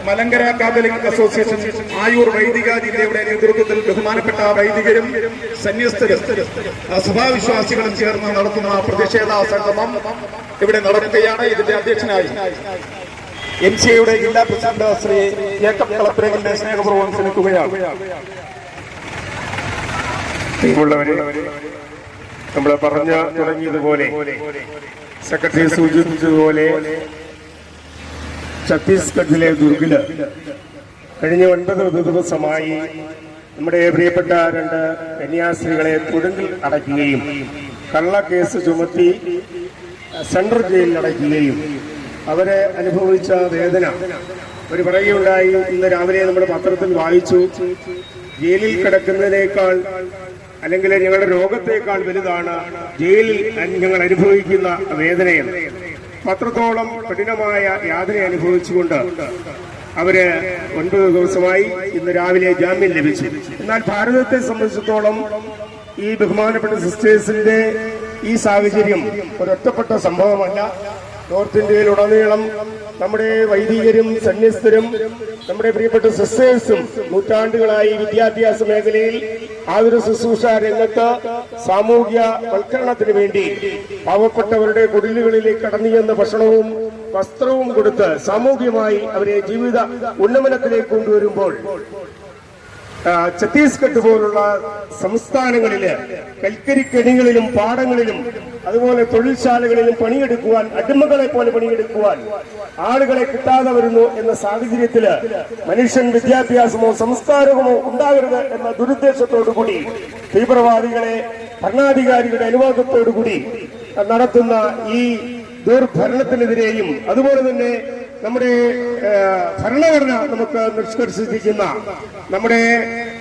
Malankara Catholic association Ayur വൈദിക ജില്ലയുടെ നേതൃത്വത്തിൽ ബഹുമാനപ്പെട്ട വൈദികരും സന്യസ്തരും സഭാവിശ്വാസികളും ചേർന്ന് നടത്തുന്ന പ്രതിഷേധ സംഗമം ഇവിടെ നടക്കുകയാണ്. ഇതിന്റെ അധ്യക്ഷനായി MCAയുടെ ജില്ലാ പ്രസിഡന്റ് ശ്രീ ജേക്കബ് കളപ്പുരയിലെ സ്നേഹപൂർവ്വം ക്ഷണിക്കുകയാണ്. നമ്മൾ പറഞ്ഞു തുടങ്ങിയതുപോലെ സെക്രട്ടറി സൂചിപ്പിച്ചതുപോലെ ഛത്തീസ്ഗഡിലെ ദുർഗില് കഴിഞ്ഞ 9 ദിവസമായി നമ്മുടെ പ്രിയപ്പെട്ട 2 കന്യാസ്ത്രീകളെ തുടുങ്കിൽ അടയ്ക്കുകയും കള്ളക്കേസ് ചുമത്തി സെൻട്രൽ ജയിലിൽ അടയ്ക്കുകയും അവരെ അനുഭവിച്ച വേദന ഒരു പറയുകയുണ്ടായി. ഇന്ന് രാവിലെ നമ്മുടെ പത്രത്തിൽ വായിച്ചു, ജയിലിൽ കിടക്കുന്നതിനേക്കാൾ അല്ലെങ്കിൽ ഞങ്ങളുടെ രോഗത്തേക്കാൾ വലുതാണ് ജയിലിൽ ഞങ്ങൾ അനുഭവിക്കുന്ന വേദനയെന്ന്. പത്രത്തോളം കഠിനമായ യാതന അനുഭവിച്ചുകൊണ്ട് അവര് 9 ദിവസമായി ഇന്ന് രാവിലെ ജാമ്യം ലഭിച്ചു. എന്നാൽ ഭാരതത്തെ സംബന്ധിച്ചിടത്തോളം ഈ ബഹുമാനപ്പെട്ട സിസ്റ്റേഴ്സിന്റെ ഈ സാഹചര്യം ഒരൊറ്റപ്പെട്ട സംഭവമല്ല. നോർത്ത് ഇന്ത്യയിലുടനീളം നമ്മുടെ വൈദികരും സന്യസ്തരും നമ്മുടെ പ്രിയപ്പെട്ട സിസ്റ്റേഴ്സും നൂറ്റാണ്ടുകളായി വിദ്യാഭ്യാസ മേഖലയിൽ ആതുര ശുശ്രൂഷ രംഗത്ത് സാമൂഹ്യ വൽക്കരണത്തിന് വേണ്ടി പാവപ്പെട്ടവരുടെ കുടിലുകളിലേക്ക് കടന്നു ചെന്ന ഭക്ഷണവും വസ്ത്രവും കൊടുത്ത് സാമൂഹ്യമായി അവരെ ജീവിത ഉന്നമനത്തിലേക്ക് കൊണ്ടുവരുമ്പോൾ ഛത്തീസ്ഗഡ് പോലുള്ള സംസ്ഥാനങ്ങളില് കൽക്കരിക്കണികളിലും പാടങ്ങളിലും അതുപോലെ തൊഴിൽശാലകളിലും പണിയെടുക്കുവാൻ, അടിമകളെ പോലെ പണിയെടുക്കുവാൻ ആളുകളെ കിട്ടാതെ വരുന്നു എന്ന സാഹചര്യത്തില് മനുഷ്യൻ വിദ്യാഭ്യാസമോ സംസ്കാരമോ ഉണ്ടാകരുത് എന്ന ദുരുദ്ദേശത്തോടുകൂടി തീവ്രവാദികളെ ഭരണാധികാരികളുടെ അനുവാദത്തോടുകൂടി നടത്തുന്ന ഈ ദുർഭരണത്തിനെതിരെയും അതുപോലെ തന്നെ നമ്മുടെ ഭരണഘടന നമുക്ക് നിഷ്കർഷിച്ചിരിക്കുന്ന നമ്മുടെ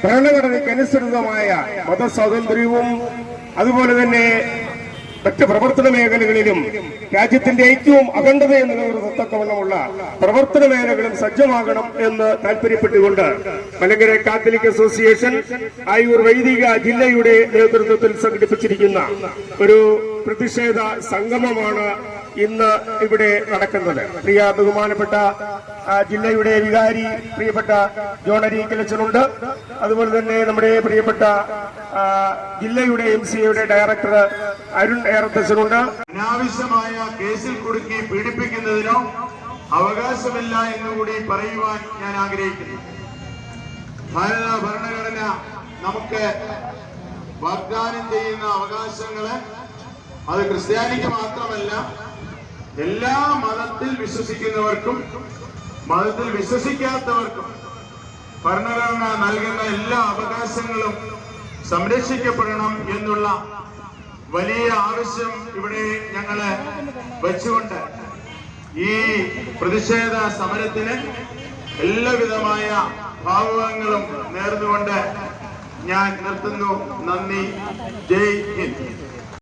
ഭരണഘടനയ്ക്ക് അനുസൃതമായ മതസ്വാതന്ത്ര്യവും അതുപോലെ തന്നെ മറ്റ് പ്രവർത്തന മേഖലകളിലും രാജ്യത്തിന്റെ ഏറ്റവും അഖണ്ഡത എന്നുള്ള തക്കവണ്ണമുള്ള പ്രവർത്തന മേഖലകളും സജ്ജമാകണം എന്ന് താല്പര്യപ്പെട്ടുകൊണ്ട് മലങ്കര കാത്തലിക് അസോസിയേഷൻ ആയൂർ വൈദിക ജില്ലയുടെ നേതൃത്വത്തിൽ സംഘടിപ്പിച്ചിരിക്കുന്ന ഒരു പ്രതിഷേധ സംഗമമാണ് ഇന്ന് ഇവിടെ നടക്കുന്നത്. പ്രിയ ബഹുമാനപ്പെട്ട ജില്ലയുടെ വികാരി പ്രിയപ്പെട്ട ജോൺ അരീക്കലച്ചനുണ്ട്. അതുപോലെ തന്നെ നമ്മുടെ പ്രിയപ്പെട്ട ജില്ലയുടെ MCAയുടെ ഡയറക്ടർ അരുൺ ഏറത്തച്ഛനുണ്ട്. അനാവശ്യമായ കേസിൽ കുടുക്കി പീഡിപ്പിക്കുന്നതിനോ അവകാശമില്ല എന്നുകൂടി പറയുവാൻ ഞാൻ ആഗ്രഹിക്കുന്നു. ഭാരത ഭരണഘടന നമുക്ക് വാഗ്ദാനം ചെയ്യുന്ന അവകാശങ്ങള് അത് ക്രിസ്ത്യാനിക്ക് മാത്രമല്ല എല്ലാ മതത്തിൽ വിശ്വസിക്കുന്നവർക്കും മതത്തിൽ വിശ്വസിക്കാത്തവർക്കും ഭരണഘടന നൽകുന്ന എല്ലാ അവകാശങ്ങളും സംരക്ഷിക്കപ്പെടണം എന്നുള്ള വലിയ ആവശ്യം ഇവിടെ ഞങ്ങള് വെച്ചുകൊണ്ട് ഈ പ്രതിഷേധ സമരത്തിന് എല്ലാവിധമായ ഭാവുകങ്ങളും നേർന്നുകൊണ്ട് ഞാൻ നിർത്തുന്നു. നന്ദി. ജയ് ഹിന്ദ്.